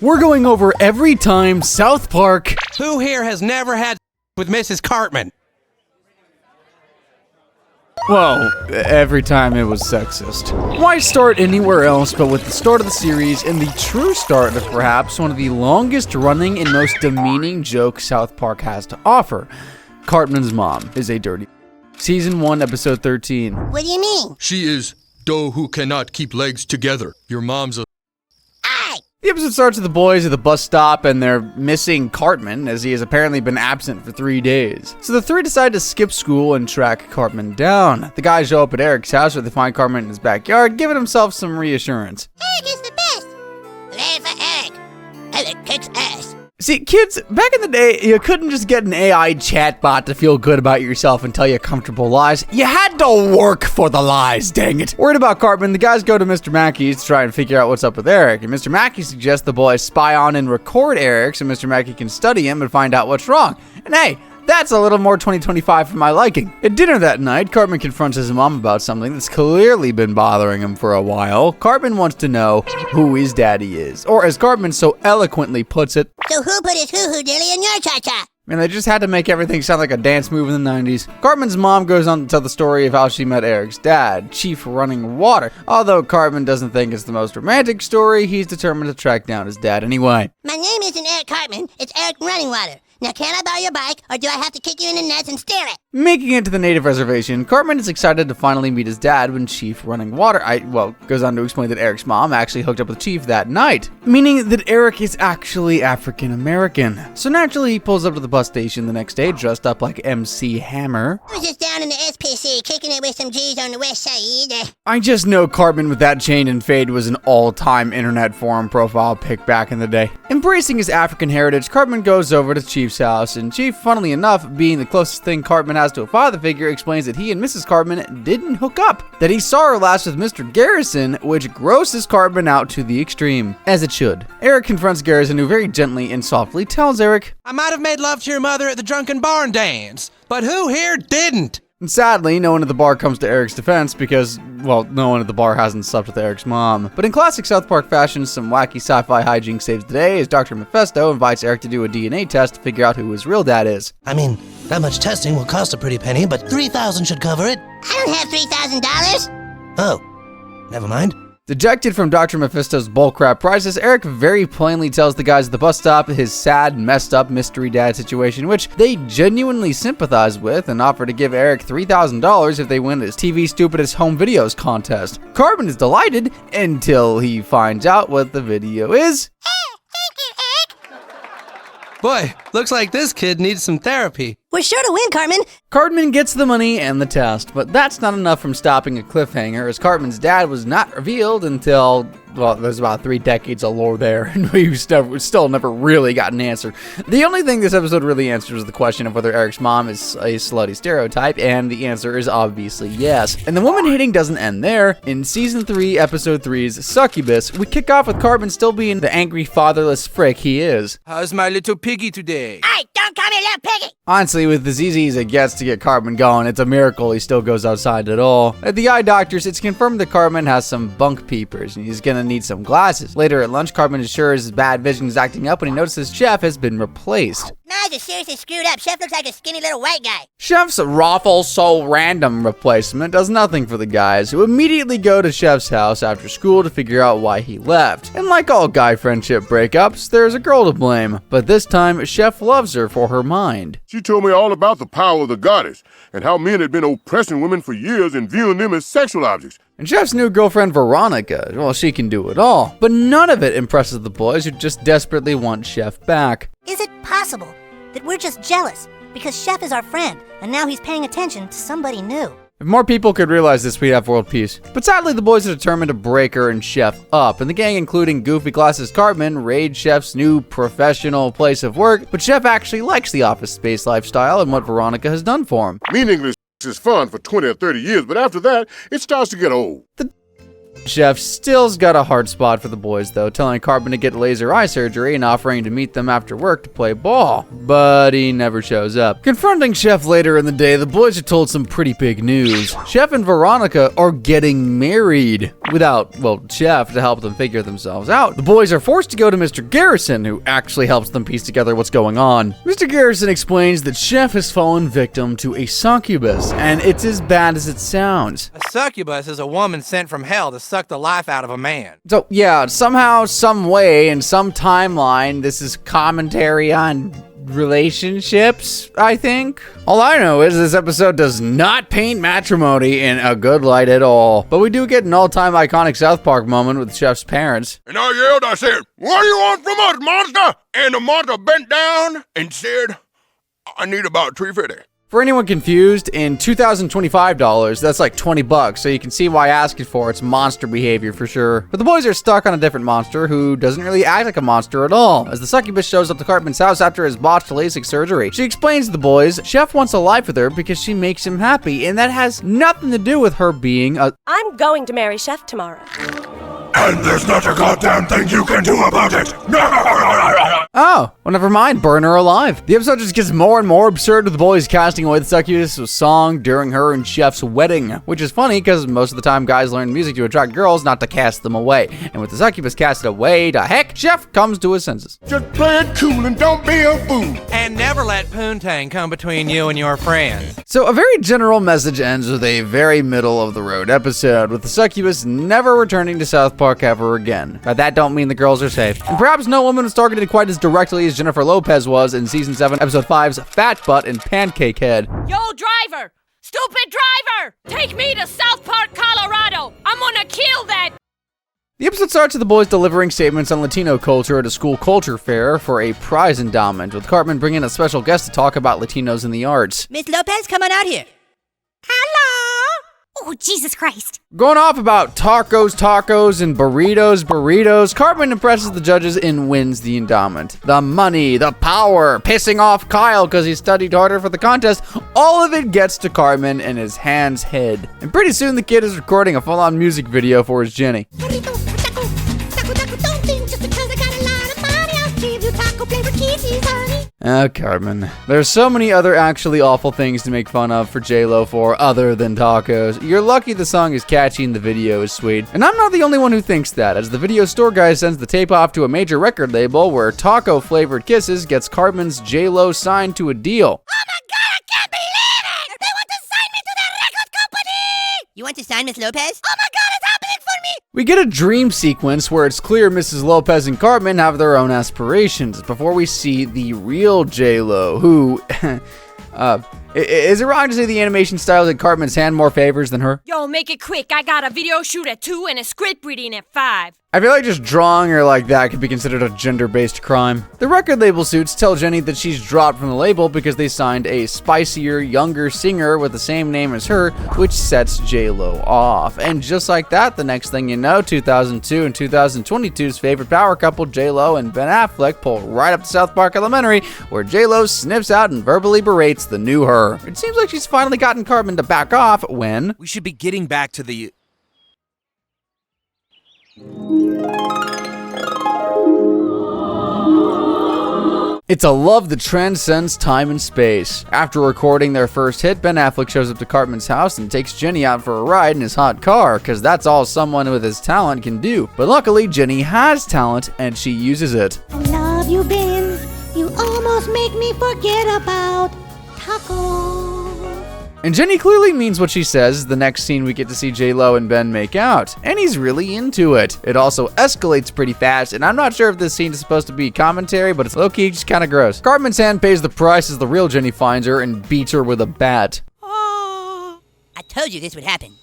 we're going over every time South Park... Who here has never had with Mrs. Cartman? Well, every time it was sexist. Why start anywhere else but with the start of the series and the true start of perhaps one of the longest running and most demeaning jokes South Park has to offer? Cartman's mom is a dirty... Season 1, episode 13. What do you mean? She is dough who cannot keep legs together. Your mom's a... The episode starts with the boys at the bus stop and they're missing Cartman as he has apparently been absent for 3 days. So the three decide to skip school and track Cartman down. The guys show up at Eric's house where they find Cartman in his backyard, giving himself some reassurance. Eric is the best. Hooray for Eric. Eric kicks ass. See, kids, back in the day, you couldn't just get an AI chatbot to feel good about yourself and tell you comfortable lies. You had to work for the lies, dang it. Worried about Cartman, the guys go to Mr. Mackey's to try and figure out what's up with Eric. And Mr. Mackey suggests the boys spy on and record Eric so Mr. Mackey can study him and find out what's wrong. And hey, that's a little more 2025 for my liking. At dinner that night, Cartman confronts his mom about something that's clearly been bothering him for a while. Cartman wants to know who his daddy is. Or as Cartman so eloquently puts it, So who put his hoo-hoo dilly in your cha-cha? man, they just had to make everything sound like a dance move in the 90s. Cartman's mom goes on to tell the story of how she met Eric's dad, Chief Running Water. Although Cartman doesn't think it's the most romantic story, he's determined to track down his dad anyway. My name isn't Eric Cartman, it's Eric Running Water. Now can I borrow your bike, or do I have to kick you in the nuts and steal it? Making it to the native reservation, Cartman is excited to finally meet his dad when Chief Running Water goes on to explain that Eric's mom actually hooked up with Chief that night, meaning that Eric is actually African American. So naturally, he pulls up to the bus station the next day dressed up like MC Hammer. I was just down in the SPC kicking it with some G's on the west side. I just know Cartman with that chain and fade was an all-time internet forum profile pic back in the day. Embracing his African heritage, Cartman goes over to Chief's house, and Chief, funnily enough, being the closest thing Cartman has to a father figure, explains that he and Mrs. Cartman didn't hook up, that he saw her last with Mr. Garrison, which grosses Cartman out to the extreme, as it should. Eric confronts Garrison, who very gently and softly tells Eric, I might have made love to your mother at the drunken barn dance, but who here didn't? and sadly, no one at the bar comes to Eric's defense because, well, no one at the bar hasn't slept with Eric's mom. But in classic South Park fashion, some wacky sci-fi hijinks saves the day as Dr. Mephisto invites Eric to do a DNA test to figure out who his real dad is. I mean, that much testing will cost a pretty penny, but $3,000 should cover it. I don't have $3,000. Oh, never mind. Dejected from Dr. Mephisto's bullcrap prices, Eric very plainly tells the guys at the bus stop his sad, messed up mystery dad situation, which they genuinely sympathize with and offer to give Eric $3,000 if they win his TV Stupidest Home Videos contest. Cartman is delighted until he finds out what the video is. Boy, looks like this kid needs some therapy. We're sure to win, Cartman. Cartman gets the money and the test, but that's not enough from stopping a cliffhanger, as Cartman's dad was not revealed until, well, there's about 3 decades of lore there, and we've still never really got an answer. The only thing this episode really answers is the question of whether Eric's mom is a slutty stereotype, and the answer is obviously yes. And the woman hitting doesn't end there. In Season 3, Episode 3's Succubus, we kick off with Cartman still being the angry, fatherless frick he is. How's my little piggy today? Hey, don't call me little piggy. Honestly, with as easy as it gets to get Cartman going, it's a miracle he still goes outside at all. At the eye doctors, it's confirmed that Cartman has some bunk peepers, and he's gonna need some glasses. Later at lunch, Cartman is sure his bad vision is acting up when he notices Chef has been replaced. Knives are seriously screwed up. Chef looks like a skinny little white guy. Chef's raffle so random replacement does nothing for the guys, who immediately go to Chef's house after school to figure out why he left. And like all guy friendship breakups, there's a girl to blame, but this time Chef loves her for her mind. She told me all about the power of the goddess and how men had been oppressing women for years and viewing them as sexual objects. And Chef's new girlfriend Veronica, well, she can do it all, but none of it impresses the boys who just desperately want Chef back. Is it possible that we're just jealous because Chef is our friend and now he's paying attention to somebody new? If more people could realize this, we'd have world peace. But sadly, the boys are determined to break her and Chef up, and the gang, including Goofy Glasses Cartman, raid Chef's new professional place of work, but Chef actually likes the office space lifestyle and what Veronica has done for him. Meaningless is fun for 20 or 30 years, but after that, it starts to get old. Chef still's got a hard spot for the boys though, telling Cartman to get laser eye surgery and offering to meet them after work to play ball, but he never shows up. Confronting Chef later in the day, the boys are told some pretty big news. Chef and Veronica are getting married without, well, Chef to help them figure themselves out. The boys are forced to go to Mr. Garrison, who actually helps them piece together what's going on. Mr. Garrison explains that Chef has fallen victim to a succubus, and it's as bad as it sounds. A succubus is a woman sent from hell to suck the life out of a man. So yeah, somehow, some way, in some timeline, this is commentary on relationships, I think. All I know is this episode does not paint matrimony in a good light at all. But we do get an all-time iconic South Park moment with Chef's parents. And I yelled, I said, "What do you want from us, monster?" And the monster bent down and said, "I need about $3.50. For anyone confused, in 2025 dollars, that's like 20 bucks, so you can see why asking for it's monster behavior for sure. But the boys are stuck on a different monster who doesn't really act like a monster at all, as the succubus shows up to Cartman's house after his botched LASIK surgery. She explains to the boys Chef wants a life with her because she makes him happy, and that has nothing to do with her being a— I'm going to marry Chef tomorrow. And there's not a goddamn thing you can do about it. Oh, well, never mind, burn her alive. The episode just gets more and more absurd with the boys casting away the succubus with a song during her and Chef's wedding, which is funny because most of the time guys learn music to attract girls, not to cast them away. And with the succubus casted away to heck, Chef comes to his senses. Just play it cool and don't be a fool. And never let poontang come between you and your friends. So a very general message ends with a very middle of the road episode, with the succubus never returning to South Park ever again. But that don't mean the girls are safe. And perhaps no woman was targeted quite as directly as Jennifer Lopez was in Season 7, Episode 5's Fat Butt and Pancake Head. Yo, driver! Stupid driver! Take me to South Park, Colorado! I'm gonna kill that! The episode starts with the boys delivering statements on Latino culture at a school culture fair for a prize endowment, with Cartman bringing a special guest to talk about Latinos in the arts. Miss Lopez, come on out here. Oh, Jesus Christ. Going off about tacos, and burritos, Cartman impresses the judges and wins the endowment. The money, the power, pissing off Kyle because he studied harder for the contest, all of it gets to Cartman and his hand's head. And pretty soon the kid is recording a full-on music video for his Jenny. Cartman. There's so many other actually awful things to make fun of for J-Lo for other than tacos. You're lucky the song is catchy and the video is sweet. And I'm not the only one who thinks that, as the video store guy sends the tape off to a major record label where taco-flavored kisses gets Cartman's J-Lo signed to a deal. Oh my God, I can't believe it! They want to sign me to the record company! You want to sign Miss Lopez? Oh my God, it's happening for me! We get a dream sequence where it's clear Mrs. Lopez and Cartman have their own aspirations before we see the real J-Lo, who, is it wrong to say the animation styles in Cartman's hand more favors than her? Yo, make it quick. I got a video shoot at 2 and a script reading at 5. I feel like just drawing her like that could be considered a gender-based crime. The record label suits tell Jenny that she's dropped from the label because they signed a spicier, younger singer with the same name as her, which sets J-Lo off. And just like that, the next thing you know, 2002 and 2022's favorite power couple, J-Lo and Ben Affleck, pull right up to South Park Elementary, where J-Lo sniffs out and verbally berates the new her. It seems like she's finally gotten Cartman to back off when... We should be getting back to the... It's a love that transcends time and space. After recording their first hit, Ben Affleck shows up to Cartman's house and takes Jenny out for a ride in his hot car, because that's all someone with his talent can do. But luckily, Jenny has talent, and she uses it. I love you, Ben. You almost make me forget about tacos. And Jenny clearly means what she says. The next scene we get to see J-Lo and Ben make out, and he's really into it. It also escalates pretty fast, and I'm not sure if this scene is supposed to be commentary, but it's low-key just kind of gross. Cartman's hand pays the price as the real Jenny finds her and beats her with a bat. Oh, I told you this would happen.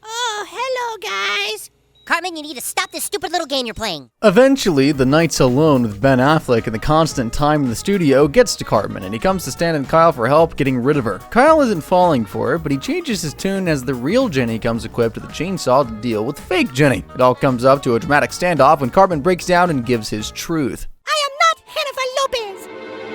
Oh, hello, guys. Cartman, you need to stop this stupid little game you're playing. Eventually, the nights alone with Ben Affleck and the constant time in the studio gets to Cartman, and he comes to Stan and Kyle for help getting rid of her. Kyle isn't falling for her, but he changes his tune as the real Jenny comes equipped with a chainsaw to deal with fake Jenny. It all comes up to a dramatic standoff when Cartman breaks down and gives his truth. I am not Jennifer Lopez.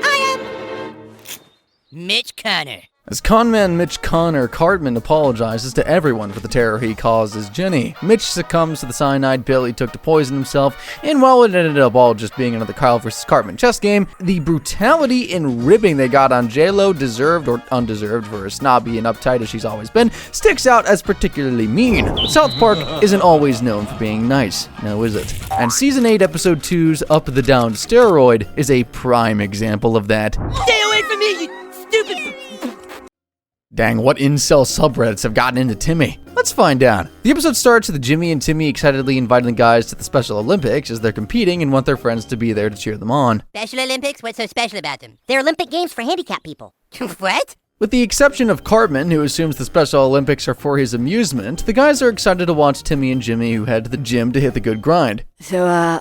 I am Mitch Connor. As conman Mitch Connor, Cartman apologizes to everyone for the terror he causes Jenny. Mitch succumbs to the cyanide pill he took to poison himself, and while it ended up all just being another Kyle vs. Cartman chess game, the brutality and ribbing they got on J-Lo, deserved or undeserved for as snobby and uptight as she's always been, sticks out as particularly mean. South Park isn't always known for being nice, now is it? And Season 8 Episode 2's Up the Down Steroid is a prime example of that. Stay away from me, you stupid... Dang, what incel subreddits have gotten into Timmy? Let's find out. The episode starts with Jimmy and Timmy excitedly inviting the guys to the Special Olympics as they're competing and want their friends to be there to cheer them on. Special Olympics? What's so special about them? They're Olympic Games for handicapped people. What? With the exception of Cartman, who assumes the Special Olympics are for his amusement, the guys are excited to watch Timmy and Jimmy, who head to the gym to hit the good grind. So,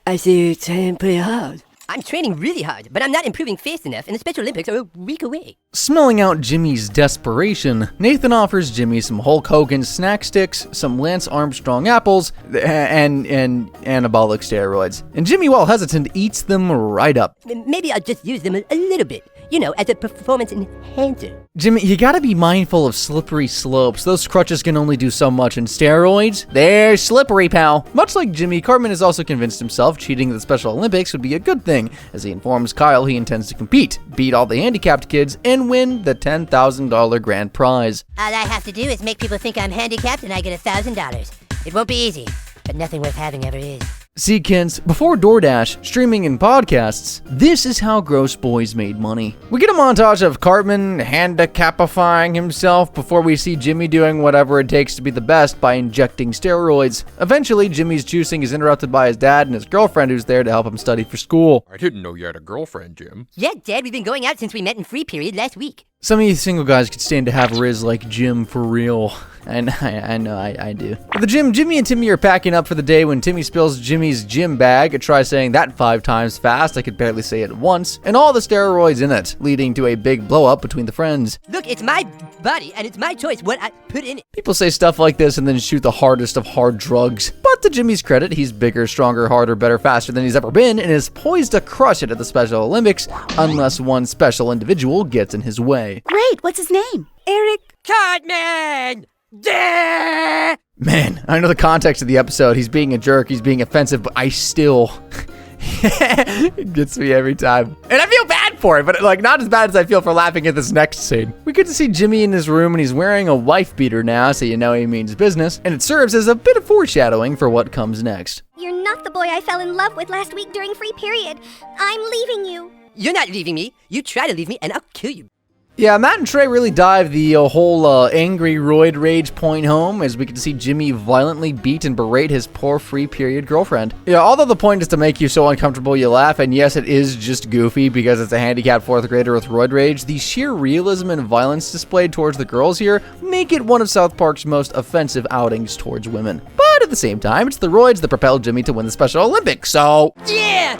I see you train pretty hard. I'm training really hard, but I'm not improving fast enough, and the Special Olympics are a week away. Smelling out Jimmy's desperation, Nathan offers Jimmy some Hulk Hogan snack sticks, some Lance Armstrong apples, and anabolic steroids. And Jimmy, while hesitant, eats them right up. Maybe I'll just use them a little bit, as a performance enhancer. Jimmy, you gotta be mindful of slippery slopes. Those crutches can only do so much, and steroids, they're slippery, pal. Much like Jimmy, Cartman has also convinced himself cheating at the Special Olympics would be a good thing, as he informs Kyle he intends to compete, beat all the handicapped kids, and win the $10,000 grand prize. All I have to do is make people think I'm handicapped and I get $1,000. It won't be easy, but nothing worth having ever is. See, kids, before DoorDash, streaming, and podcasts, this is how Gross Boys made money. We get a montage of Cartman handicapifying himself before we see Jimmy doing whatever it takes to be the best by injecting steroids. Eventually, Jimmy's juicing is interrupted by his dad and his girlfriend who's there to help him study for school. I didn't know you had a girlfriend, Jim. Yeah, Dad, we've been going out since we met in free period last week. Some of you single guys could stand to have Riz like Jim for real. And I know I do. At the gym, Jimmy and Timmy are packing up for the day when Timmy spills Jimmy's gym bag. Try saying that 5 times fast. I could barely say it once. And all the steroids in it, leading to a big blow up between the friends. Look, it's my body and it's my choice what I put in it. People say stuff like this and then shoot the hardest of hard drugs. But to Jimmy's credit, he's bigger, stronger, harder, better, faster than he's ever been and is poised to crush it at the Special Olympics unless one special individual gets in his way. Great, what's his name? Eric Cartman! Yeah! Man, I know the context of the episode. He's being a jerk, he's being offensive, but I still... it gets me every time. And I feel bad for it, but not as bad as I feel for laughing at this next scene. We get to see Jimmy in his room and he's wearing a wife beater now, so you know he means business. And it serves as a bit of foreshadowing for what comes next. You're not the boy I fell in love with last week during free period. I'm leaving you. You're not leaving me. You try to leave me and I'll kill you. Yeah, Matt and Trey really dive the whole angry roid rage point home as we get to see Jimmy violently beat and berate his poor free period girlfriend. Yeah, although the point is to make you so uncomfortable you laugh, and yes, it is just goofy because it's a handicapped 4th grader with roid rage, the sheer realism and violence displayed towards the girls here make it one of South Park's most offensive outings towards women. But at the same time, it's the roids that propelled Jimmy to win the Special Olympics, so... Yeah!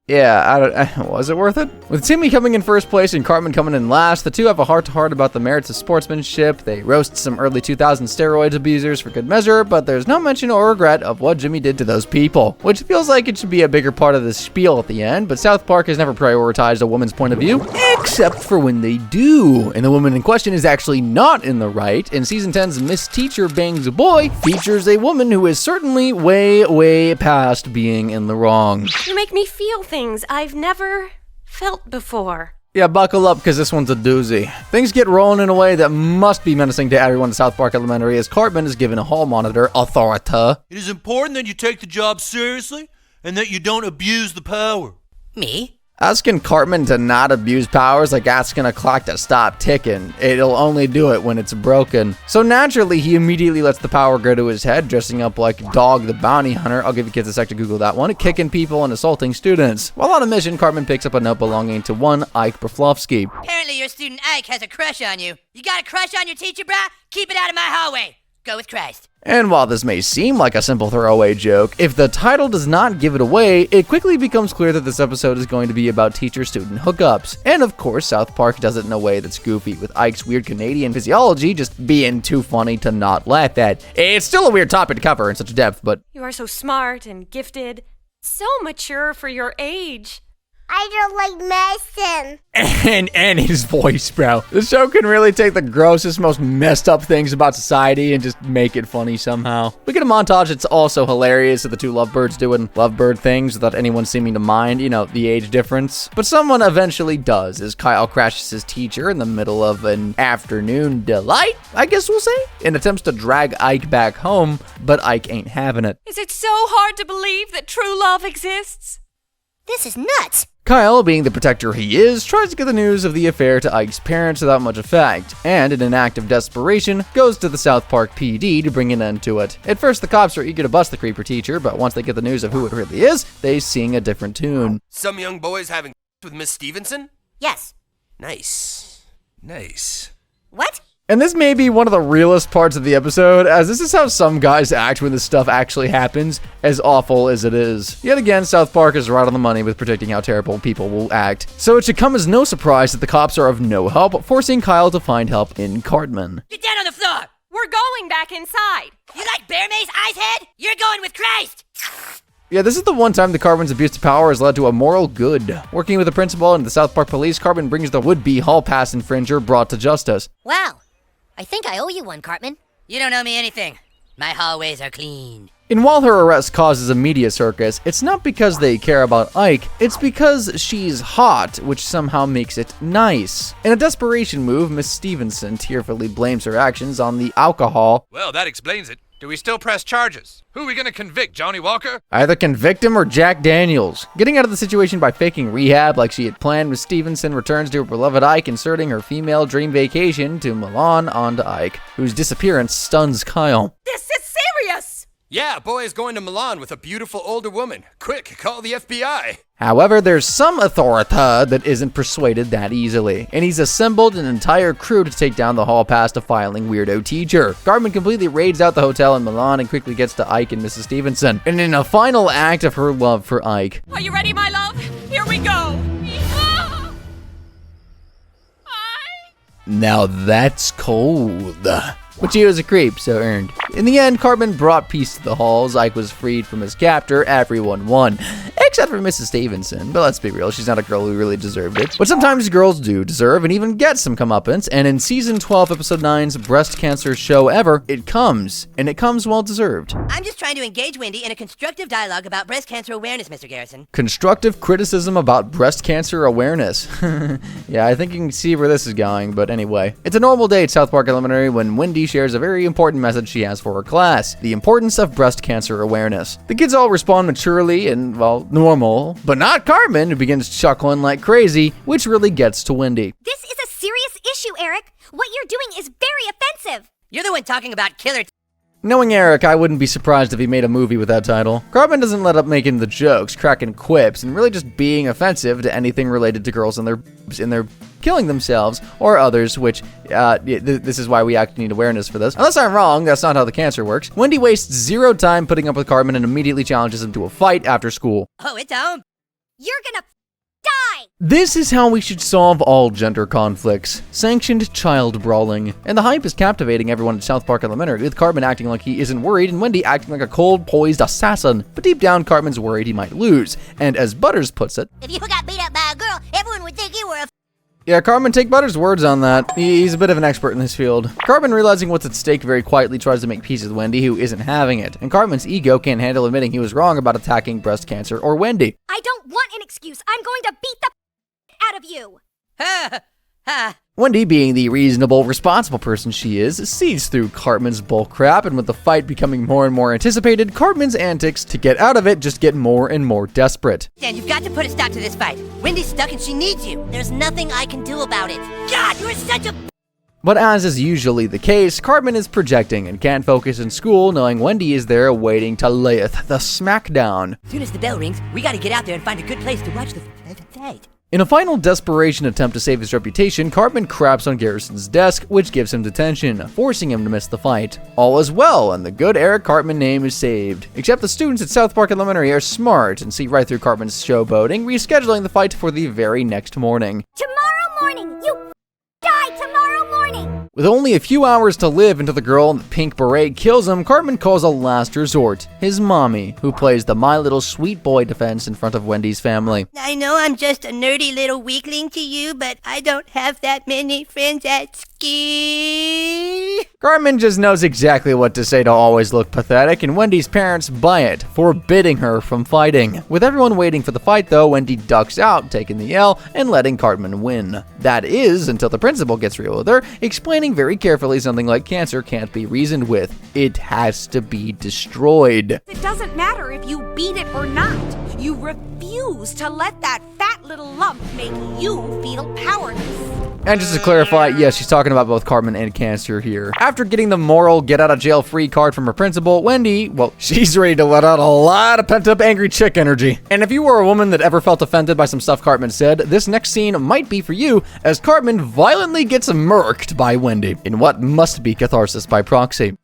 Yeah, was it worth it? With Timmy coming in first place and Cartman coming in last, the two have a heart-to-heart about the merits of sportsmanship. They roast some early 2000s steroid abusers for good measure, but there's no mention or regret of what Jimmy did to those people, which feels like it should be a bigger part of the spiel at the end, but South Park has never prioritized a woman's point of view, except for when they do. And the woman in question is actually not in the right, and Season 10's Miss Teacher Bangs a Boy features a woman who is certainly way past being in the wrong. You make me feel things I've never felt before. Yeah, buckle up because this one's a doozy. Things get rolling in a way that must be menacing to everyone at South Park Elementary as Cartman is given a hall monitor authority. It is important that you take the job seriously and that you don't abuse the power. Me? Asking Cartman to not abuse power is like asking a clock to stop ticking. It'll only do it when it's broken. So naturally, he immediately lets the power go to his head, dressing up like Dog the Bounty Hunter. I'll give you kids a sec to Google that one. Kicking people and assaulting students. While on a mission, Cartman picks up a note belonging to one Ike Broflovsky. Apparently your student Ike has a crush on you. You got a crush on your teacher, brah? Keep it out of my hallway. Go with Christ. And while this may seem like a simple throwaway joke, if the title does not give it away, it quickly becomes clear that this episode is going to be about teacher-student hookups. And of course, South Park does it in a way that's goofy, with Ike's weird Canadian physiology just being too funny to not laugh at. It's still a weird topic to cover in such depth, but... You are so smart and gifted, so mature for your age. I don't like medicine. And his voice, bro. The show can really take the grossest, most messed up things about society and just make it funny somehow. We get a montage that's also hilarious of the two lovebirds doing lovebird things without anyone seeming to mind, you know, the age difference. But someone eventually does, as Kyle crashes his teacher in the middle of an afternoon delight, I guess we'll say, and attempts to drag Ike back home, but Ike ain't having it. Is it so hard to believe that true love exists? This is nuts. Kyle, being the protector he is, tries to get the news of the affair to Ike's parents without much effect, and in an act of desperation, goes to the South Park PD to bring an end to it. At first, the cops are eager to bust the creeper teacher, but once they get the news of who it really is, they sing a different tune. Some young boys having with Miss Stevenson? Yes. Nice. Nice. What? And this may be one of the realest parts of the episode, as this is how some guys act when this stuff actually happens, as awful as it is. Yet again, South Park is right on the money with predicting how terrible people will act. So it should come as no surprise that the cops are of no help, forcing Kyle to find help in Cartman. Get down on the floor. We're going back inside. You like Bear Mace, Icehead? You're going with Christ. Yeah, this is the one time the Cartman's abuse of power has led to a moral good. Working with the principal and the South Park police, Cartman brings the would-be hall pass infringer brought to justice. Wow. I think I owe you one, Cartman. You don't owe me anything. My hallways are clean. And while her arrest causes a media circus, it's not because they care about Ike, it's because she's hot, which somehow makes it nice. In a desperation move, Miss Stevenson tearfully blames her actions on the alcohol. Well, that explains it. Do we still press charges? Who are we gonna convict, Johnny Walker? Either convict him or Jack Daniels. Getting out of the situation by faking rehab like she had planned, Miss Stevenson returns to her beloved Ike, inserting her female dream vacation to Milan onto Ike, whose disappearance stuns Kyle. This is serious! Yeah, boy is going to Milan with a beautiful older woman. Quick, call the FBI. However, there's some authority that isn't persuaded that easily, and he's assembled an entire crew to take down the hall pass defiling weirdo teacher. Cartman completely raids out the hotel in Milan and quickly gets to Ike and Mrs. Stevenson. And in a final act of her love for Ike. Are you ready, my love? Here we go. Now that's cold. But she was a creep, so earned. In the end, Cartman brought peace to the halls. Ike was freed from his captor. Everyone won. Except for Mrs. Stevenson. But let's be real, she's not a girl who really deserved it. But sometimes girls do deserve and even get some comeuppance. And in season 12, episode 9's breast cancer show ever, it comes. And it comes well deserved. I'm just trying to engage Wendy in a constructive dialogue about breast cancer awareness, Mr. Garrison. Constructive criticism about breast cancer awareness. Yeah, I think you can see where this is going, but anyway. It's a normal day at South Park Elementary when Wendy shares a very important message she has for her class, the importance of breast cancer awareness. The kids all respond maturely and, well, normal, but not Cartman, who begins chuckling like crazy, which really gets to Wendy. This is a serious issue, Eric. What you're doing is very offensive. You're the one talking about killer. Knowing Eric, I wouldn't be surprised if he made a movie with that title. Cartman doesn't let up making the jokes, cracking quips, and really just being offensive to anything related to girls and their killing themselves or others, which, this is why we actually need awareness for this. Unless I'm wrong, that's not how the cancer works. Wendy wastes zero time putting up with Cartman and immediately challenges him to a fight after school. Oh, it's on. You're gonna die! This is how we should solve all gender conflicts. Sanctioned child brawling. And the hype is captivating everyone at South Park Elementary, with Cartman acting like he isn't worried and Wendy acting like a cold, poised assassin. But deep down, Cartman's worried he might lose. And as Butters puts it, If you got beat up by a girl, everyone would think you were a yeah, Cartman, take Butters' words on that. He's a bit of an expert in this field. Cartman, realizing what's at stake, very quietly tries to make peace with Wendy, who isn't having it. And Cartman's ego can't handle admitting he was wrong about attacking breast cancer or Wendy. I don't want an excuse. I'm going to beat the out of you. Ha ha. Wendy, being the reasonable, responsible person she is, sees through Cartman's bullcrap, and with the fight becoming more and more anticipated, Cartman's antics to get out of it just get more and more desperate. Dan, you've got to put a stop to this fight. Wendy's stuck and she needs you. There's nothing I can do about it. God, you're such a... But as is usually the case, Cartman is projecting and can't focus in school, knowing Wendy is there waiting to layeth the smackdown. As soon as the bell rings, we gotta get out there and find a good place to watch the fight. In a final desperation attempt to save his reputation, Cartman craps on Garrison's desk, which gives him detention, forcing him to miss the fight. All is well, and the good Eric Cartman name is saved. Except the students at South Park Elementary are smart and see right through Cartman's showboating, rescheduling the fight for the very next morning. Tomorrow morning! You die tomorrow morning! With only a few hours to live until the girl in the pink beret kills him, Cartman calls a last resort his mommy, who plays the My Little Sweet Boy defense in front of Wendy's family. I know I'm just a nerdy little weakling to you, but I don't have that many friends at school. Cartman just knows exactly what to say to always look pathetic, and Wendy's parents buy it, forbidding her from fighting. With everyone waiting for the fight though, Wendy ducks out, taking the L and letting Cartman win. That is, until the principal gets real with her, explaining very carefully something like cancer can't be reasoned with. It has to be destroyed. It doesn't matter if you beat it or not. You refuse to let that fat little lump make you feel powerless. And just to clarify, yes, she's talking about both Cartman and cancer here. After getting the moral get-out-of-jail-free card from her principal, Wendy, well, she's ready to let out a lot of pent-up angry chick energy. And if you were a woman that ever felt offended by some stuff Cartman said, this next scene might be for you, as Cartman violently gets murked by Wendy, in what must be catharsis by proxy.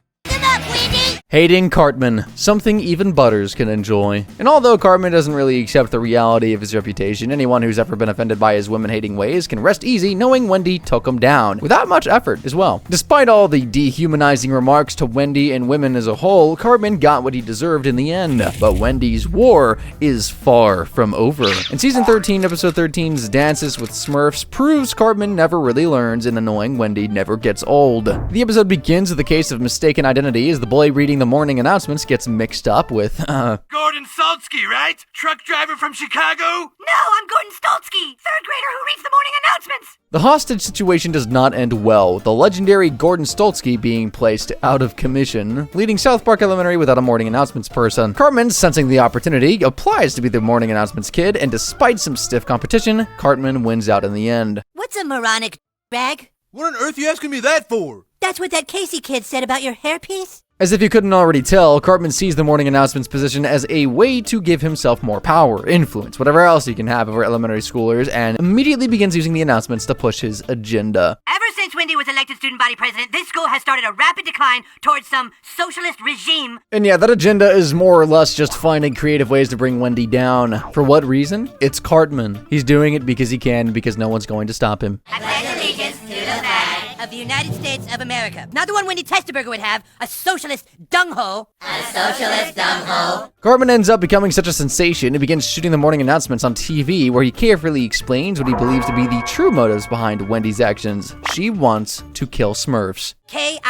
Hating Cartman, something even Butters can enjoy. And although Cartman doesn't really accept the reality of his reputation, anyone who's ever been offended by his women-hating ways can rest easy knowing Wendy took him down, without much effort as well. Despite all the dehumanizing remarks to Wendy and women as a whole, Cartman got what he deserved in the end. But Wendy's war is far from over. In Season 13, Episode 13's Dances with Smurfs proves Cartman never really learns and annoying Wendy never gets old. The episode begins with the case of mistaken identity as the boy reading the morning announcements gets mixed up with, Gordon Solsky, right? Truck driver from Chicago? No, I'm Gordon Stoltzky, third grader who reads the morning announcements. The hostage situation does not end well, with the legendary Gordon Stoltzky being placed out of commission, leaving South Park Elementary without a morning announcements person. Cartman, sensing the opportunity, applies to be the morning announcements kid, and despite some stiff competition, Cartman wins out in the end. What's a moronic bag? What on earth are you asking me that for? That's what that Casey kid said about your hairpiece? As if you couldn't already tell, Cartman sees the morning announcements position as a way to give himself more power, influence, whatever else he can have over elementary schoolers, and immediately begins using the announcements to push his agenda. Ever since Wendy was elected student body president, this school has started a rapid decline towards some socialist regime. And yeah, that agenda is more or less just finding creative ways to bring Wendy down. For what reason? It's Cartman. He's doing it because he can, because no one's going to stop him. I pledge allegiance to the flag of the United States of America. Not the one Wendy Testerberger would have, a socialist dunghole. A socialist dunghole. Cartman ends up becoming such a sensation, he begins shooting the morning announcements on TV, where he carefully explains what he believes to be the true motives behind Wendy's actions. She wants to kill Smurfs. KILLSMURFS.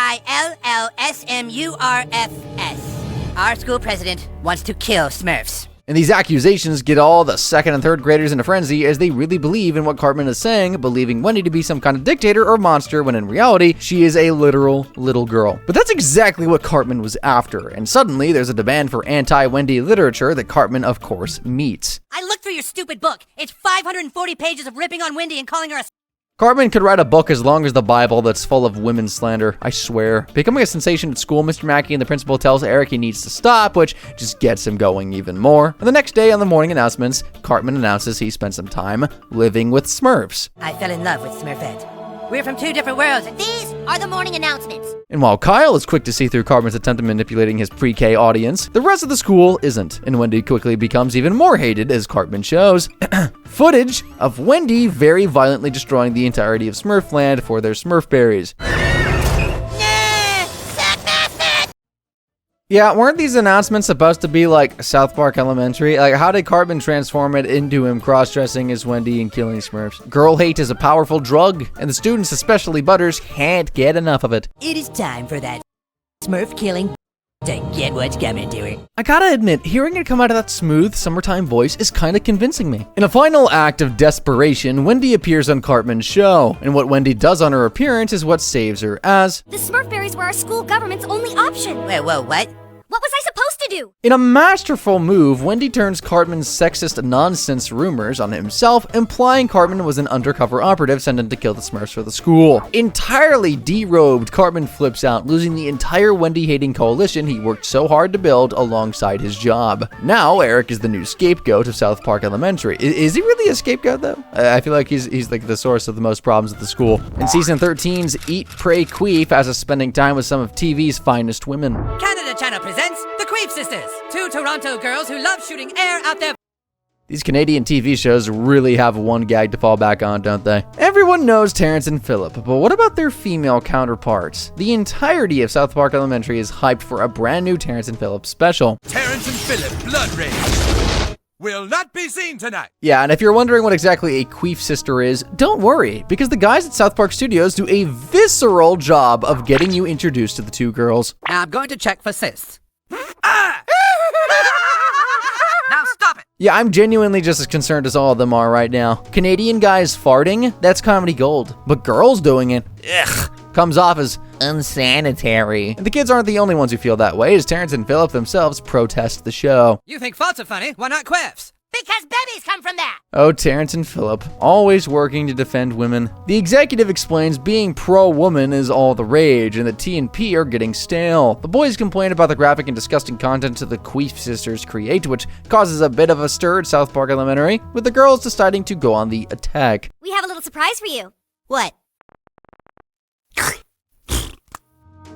Our school president wants to kill Smurfs. And these accusations get all the second and third graders in a frenzy as they really believe in what Cartman is saying, believing Wendy to be some kind of dictator or monster when in reality, she is a literal little girl. But that's exactly what Cartman was after, and suddenly there's a demand for anti-Wendy literature that Cartman, of course, meets. I looked through your stupid book. It's 540 pages of ripping on Wendy and calling her a Cartman could write a book as long as the Bible that's full of women's slander, I swear. Becoming a sensation at school, Mr. Mackey and the principal tells Eric he needs to stop, which just gets him going even more. And the next day on the morning announcements, Cartman announces he spent some time living with Smurfs. I fell in love with Smurfette. We're from two different worlds. These are the morning announcements. And while Kyle is quick to see through Cartman's attempt at manipulating his pre-K audience, the rest of the school isn't, and Wendy quickly becomes even more hated as Cartman shows footage of Wendy very violently destroying the entirety of Smurfland for their Smurf berries. Yeah, weren't these announcements supposed to be like South Park Elementary? Like, how did Cartman transform it into him cross-dressing as Wendy and killing Smurfs? Girl hate is a powerful drug, and the students, especially Butters, can't get enough of it. It is time for that Smurf killing to get what's coming to her. I gotta admit, hearing it come out of that smooth, summertime voice is kinda convincing me. In a final act of desperation, Wendy appears on Cartman's show, and what Wendy does on her appearance is what saves her as... The Smurf berries were our school government's only option. Wait, whoa, what? What was I supposed to do? In a masterful move, Wendy turns Cartman's sexist nonsense rumors on himself, implying Cartman was an undercover operative sent in to kill the Smurfs for the school. Entirely derobed, Cartman flips out, losing the entire Wendy-hating coalition he worked so hard to build alongside his job. Now, Eric is the new scapegoat of South Park Elementary. Is he really a scapegoat, though? I feel like he's like the source of the most problems at the school. In Season 13's Eat, Pray, Queef has us spending time with some of TV's finest women. Canada Channel presents the Queef Sisters, two Toronto girls who love shooting air out their These Canadian TV shows really have one gag to fall back on, don't they? Everyone knows Terrence and Phillip, but what about their female counterparts? The entirety of South Park Elementary is hyped for a brand new Terrence and Phillip special. Terrence and Phillip, Blood Rage, will not be seen tonight. Yeah, and if you're wondering what exactly a queef sister is, don't worry, because the guys at South Park Studios do a visceral job of getting you introduced to the two girls. Now I'm going to check for cysts. Now stop it! Yeah, I'm genuinely just as concerned as all of them are right now. Canadian guys farting? That's comedy gold. But girls doing it? Ugh. Comes off as unsanitary. And the kids aren't the only ones who feel that way, as Terrence and Phillip themselves protest the show. You think farts are funny? Why not queefs? Because babies come from that! Oh, Terrence and Phillip, always working to defend women. The executive explains being pro-woman is all the rage, and that T&P are getting stale. The boys complain about the graphic and disgusting content the Queef sisters create, which causes a bit of a stir at South Park Elementary, with the girls deciding to go on the attack. We have a little surprise for you. What?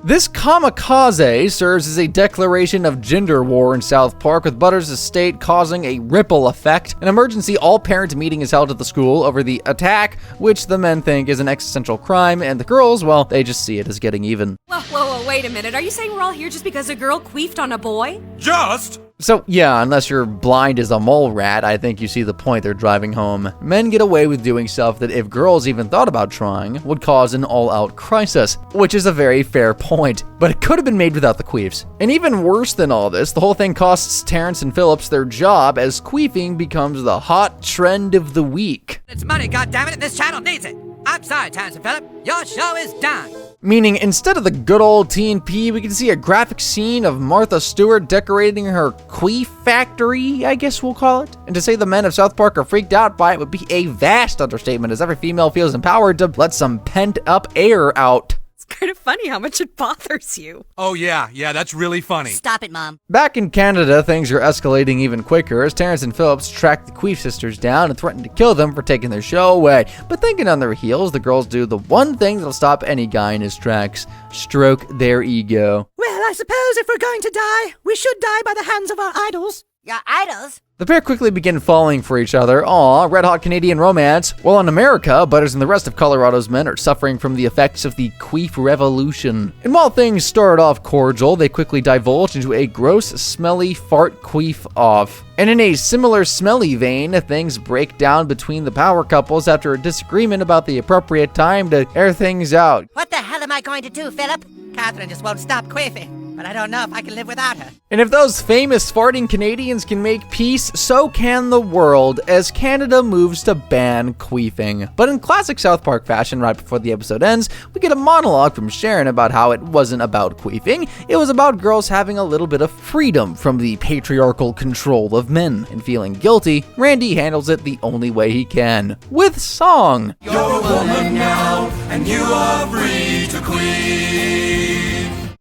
This kamikaze serves as a declaration of gender war in South Park, with Butters' estate causing a ripple effect. An emergency all-parent meeting is held at the school over the attack, which the men think is an existential crime, and the girls, well, they just see it as getting even. Whoa, wait a minute. Are you saying we're all here just because a girl queefed on a boy? Just? So, yeah, unless you're blind as a mole rat, I think you see the point they're driving home. Men get away with doing stuff that if girls even thought about trying, would cause an all-out crisis, which is a very fair point. But it could have been made without the queefs. And even worse than all this, the whole thing costs Terrence and Phillips their job, as queefing becomes the hot trend of the week. It's money, goddammit, this channel needs it! I'm sorry, Terrence and Phillip, your show is done! Meaning, instead of the good old T&P, we can see a graphic scene of Martha Stewart decorating her queef factory, I guess we'll call it. And to say the men of South Park are freaked out by it would be a vast understatement, as every female feels empowered to let some pent-up air out. It's kind of funny how much it bothers you. Oh, yeah, that's really funny. Stop it, Mom. Back in Canada, things are escalating even quicker as Terrence and Phillips track the Queef sisters down and threaten to kill them for taking their show away. But thinking on their heels, the girls do the one thing that'll stop any guy in his tracks: stroke their ego. Well, I suppose if we're going to die, we should die by the hands of our idols. Your idols? The pair quickly begin falling for each other. Aw, red-hot Canadian romance. While in America, Butters and the rest of Colorado's men are suffering from the effects of the queef revolution. And while things start off cordial, they quickly divulge into a gross, smelly fart queef off. And in a similar smelly vein, things break down between the power couples after a disagreement about the appropriate time to air things out. What the hell am I going to do, Philip? Catherine just won't stop queefing, but I don't know if I can live without her. And if those famous farting Canadians can make peace, so can the world, as Canada moves to ban queefing. But in classic South Park fashion, right before the episode ends, we get a monologue from Sharon about how it wasn't about queefing, it was about girls having a little bit of freedom from the patriarchal control of men. And feeling guilty, Randy handles it the only way he can, with song. You're a woman now, and you are free to queef.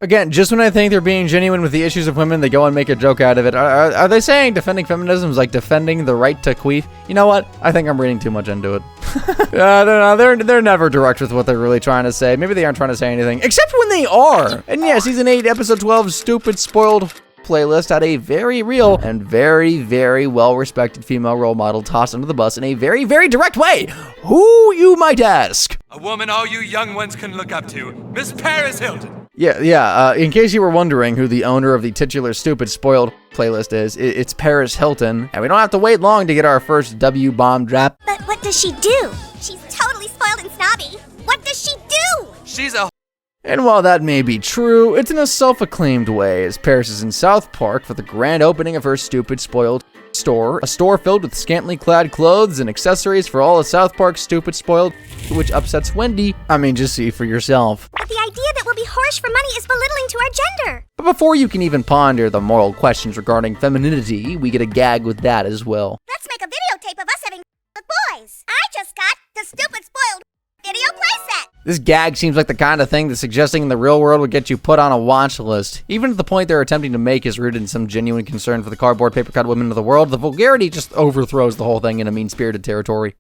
Again, just when I think they're being genuine with the issues of women, they go and make a joke out of it. Are they saying defending feminism is like defending the right to queef? You know what? I think I'm reading too much into it. I don't know. They're never direct with what they're really trying to say. Maybe they aren't trying to say anything, except when they are. And yeah, season 8, episode 12, Stupid Spoiled playlist had a very real and very, very well-respected female role model tossed under the bus in a very, very direct way. Who, you might ask? A woman all you young ones can look up to, Miss Paris Hilton. Yeah, in case you were wondering who the owner of the titular Stupid Spoiled playlist is, it's Paris Hilton, and we don't have to wait long to get our first W-bomb drop. But what does she do? She's totally spoiled and snobby. What does she do? She's a... And while that may be true, it's in a self-acclaimed way, as Paris is in South Park for the grand opening of her Stupid Spoiled store, a store filled with scantily clad clothes and accessories for all of South Park's Stupid Spoiled, which upsets Wendy. I mean, just see for yourself. But the idea that we'll be harsh for money is belittling to our gender. But before you can even ponder the moral questions regarding femininity, we get a gag with that as well. Let's make a videotape of us having with boys. I just got the Stupid Spoiled video playset. This gag seems like the kind of thing that suggesting in the real world would get you put on a watch list. Even if the point they're attempting to make is rooted in some genuine concern for the cardboard paper cut women of the world, the vulgarity just overthrows the whole thing in a mean-spirited territory.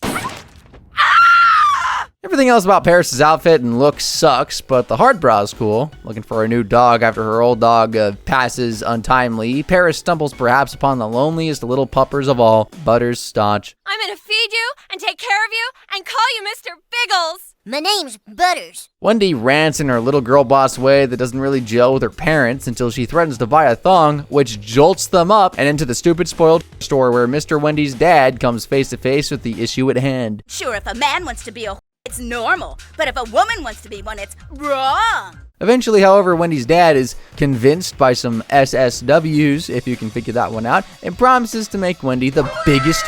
Everything else about Paris's outfit and look sucks, but the hard brow's cool. Looking for a new dog after her old dog passes untimely, Paris stumbles perhaps upon the loneliest little puppers of all, Butters Stotch. I'm gonna feed you and take care of you and call you Mr. Biggles. My name's Butters. Wendy rants in her little girl boss way that doesn't really gel with her parents until she threatens to buy a thong, which jolts them up and into the stupid spoiled store where Mr. Wendy's dad comes face to face with the issue at hand. Sure, if a man wants to be a it's normal, but if a woman wants to be one, it's wrong. Eventually, however, Wendy's dad is convinced by some SSWs, if you can figure that one out, and promises to make Wendy the biggest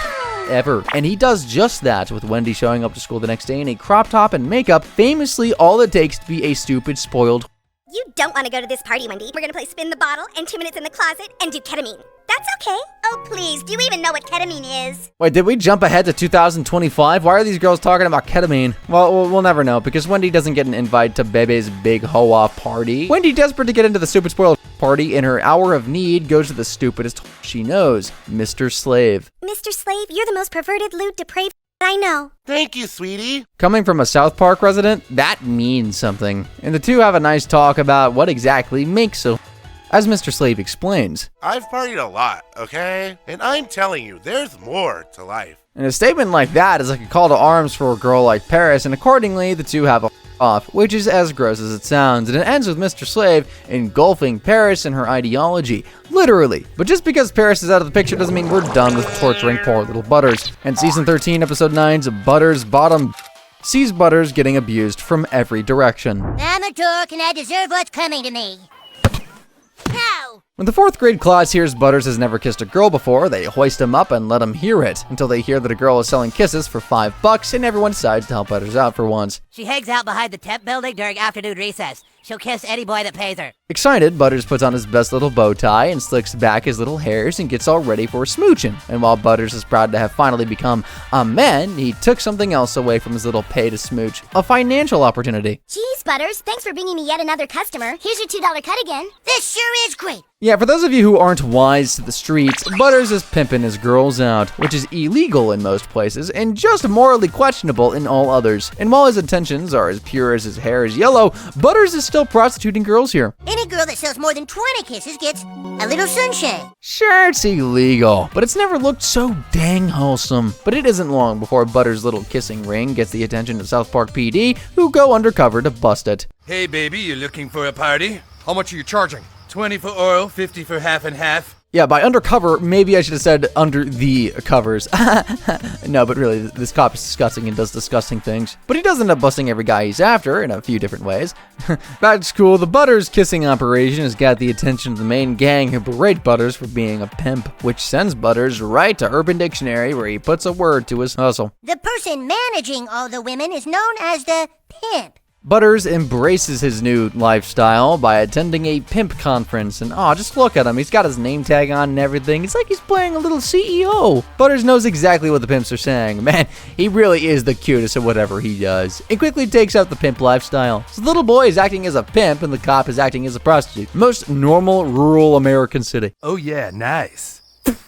ever. And he does just that, with Wendy showing up to school the next day in a crop top and makeup, famously all it takes to be a stupid, spoiled. You don't want to go to this party, Wendy. We're going to play spin the bottle and 2 minutes in the closet and do ketamine. That's okay. Oh, please. Do you even know what ketamine is? Wait, did we jump ahead to 2025? Why are these girls talking about ketamine? Well, we'll never know, because Wendy doesn't get an invite to Bebe's big hoe-off party. Wendy, desperate to get into the stupid spoiled party, in her hour of need, goes to the stupidest she knows, Mr. Slave. Mr. Slave, you're the most perverted, lewd, depraved I know. Thank you, sweetie. Coming from a South Park resident, that means something. And the two have a nice talk about what exactly makes so. As Mr. Slave explains, I've partied a lot, okay? And I'm telling you, there's more to life. And a statement like that is like a call to arms for a girl like Paris, and accordingly, the two have a off, which is as gross as it sounds, and it ends with Mr. Slave engulfing Paris and her ideology. Literally. But just because Paris is out of the picture doesn't mean we're done with torturing poor little Butters. And Season 13, Episode 9's Butters Bottom sees Butters getting abused from every direction. I'm a dork and I deserve what's coming to me. How? When the 4th grade class hears Butters has never kissed a girl before, they hoist him up and let him hear it, until they hear that a girl is selling kisses for $5 and everyone decides to help Butters out for once. She hangs out behind the temp building during afternoon recess. She'll kiss any boy that pays her. Excited, Butters puts on his best little bow tie and slicks back his little hairs and gets all ready for smooching. And while Butters is proud to have finally become a man, he took something else away from his little pay to smooch. A financial opportunity. Geez, Butters, thanks for bringing me yet another customer. Here's your $2 cut again. This sure is great. Yeah, for those of you who aren't wise to the streets, Butters is pimping his girls out, which is illegal in most places and just morally questionable in all others. And while his intentions are as pure as his hair is yellow, Butters is still prostituting girls here. Any girl that sells more than 20 kisses gets a little sunshine. Sure, it's illegal, but it's never looked so dang wholesome. But it isn't long before Butters' little kissing ring gets the attention of South Park PD, who go undercover to bust it. Hey, baby, you looking for a party? How much are you charging? 20 for oral, 50 for half and half. Yeah, by undercover, maybe I should have said under the covers. No, but really, this cop is disgusting and does disgusting things. But he does end up busting every guy he's after in a few different ways. Back to school, the Butters kissing operation has got the attention of the main gang who berate Butters for being a pimp, which sends Butters right to Urban Dictionary where he puts a word to his hustle. The person managing all the women is known as the pimp. Butters embraces his new lifestyle by attending a pimp conference, and just look at him. He's got his name tag on and everything. It's like he's playing a little CEO. Butters knows exactly what the pimps are saying. Man, he really is the cutest at whatever he does. It quickly takes out the pimp lifestyle. So the little boy is acting as a pimp, and the cop is acting as a prostitute. Most normal rural American city. Oh yeah, nice.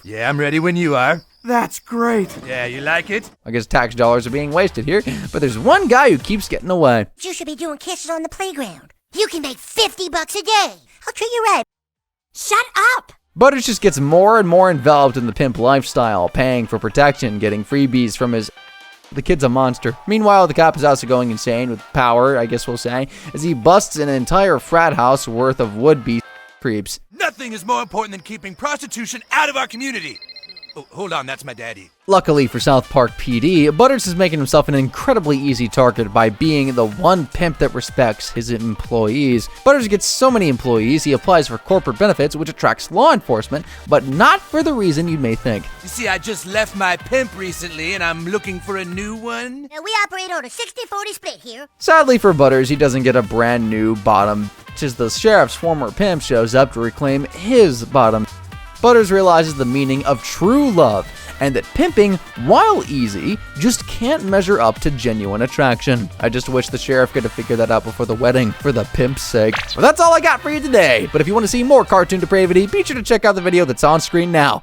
Yeah, I'm ready when you are. That's great. Yeah, you like it? I guess tax dollars are being wasted here, but there's one guy who keeps getting away. You should be doing kisses on the playground. You can make $50 a day. I'll treat you right. Shut up! Butters just gets more and more enveloped in the pimp lifestyle, paying for protection, getting freebies from his... The kid's a monster. Meanwhile, the cop is also going insane with power, I guess we'll say, as he busts an entire frat house worth of would-be creeps. Nothing is more important than keeping prostitution out of our community. Oh, hold on, that's my daddy. Luckily for South Park PD, Butters is making himself an incredibly easy target by being the one pimp that respects his employees. Butters gets so many employees, he applies for corporate benefits, which attracts law enforcement, but not for the reason you may think. You see, I just left my pimp recently, and I'm looking for a new one. Now, we operate on a 60-40 split here. Sadly for Butters, he doesn't get a brand new bottom, as the sheriff's former pimp shows up to reclaim his bottom. Butters realizes the meaning of true love, and that pimping, while easy, just can't measure up to genuine attraction. I just wish the sheriff could have figured that out before the wedding, for the pimp's sake. Well, that's all I got for you today, but if you want to see more cartoon depravity, be sure to check out the video that's on screen now.